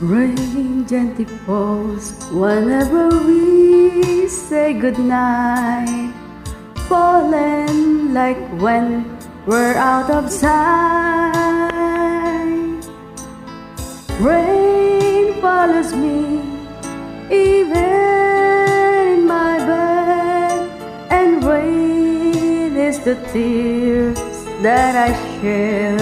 Rain gently falls whenever we say goodnight, falling like when we're out of sight. Rain follows me even in my bed, and rain is the tears that I shed.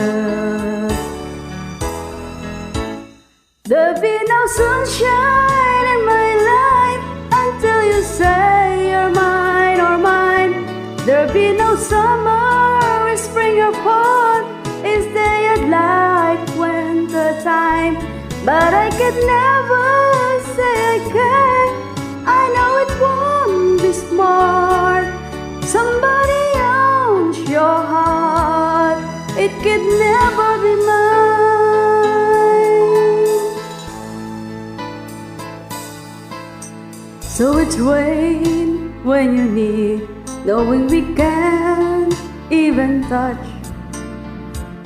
There'll be no sunshine in my life until you say you're mine or mine. There'll be no summer, spring or fall, it's day and like winter time. But I could never say I can. I know it won't be smart. Somebody owns your heart. It could never be mine. So it's rain when you need, knowing we can't even touch.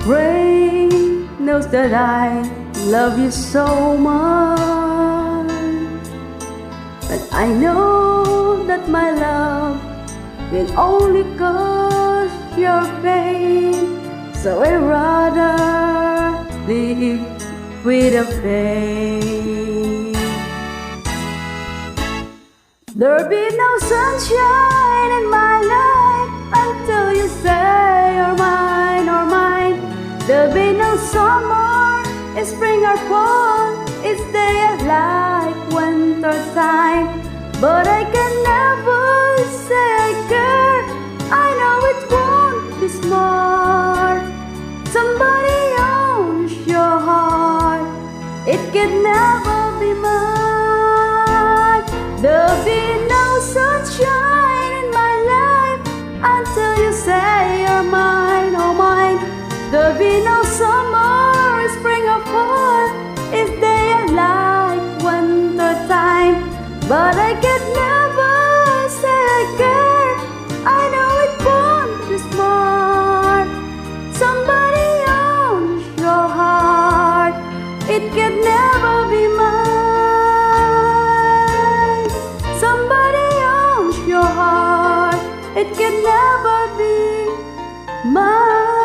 Rain knows that I love you so much, but I know that my love will only cause your pain. So I'd rather live with a pain. There'll be no sunshine in my life until you say you're mine or mine. There'll be no summer, spring or fall, it's day and like winter time. But I can never say I care. I know it won't be smart. Somebody owns your heart. It can never be mine. There'll be no sunshine in my life until you say you're mine, oh mine. There'll be no summer, spring or fall, it's day and like winter time. But I can never say I care. I know it won't be smart. Somebody owns your heart. It can never be mine. Somebody owns your heart. It can never be mine.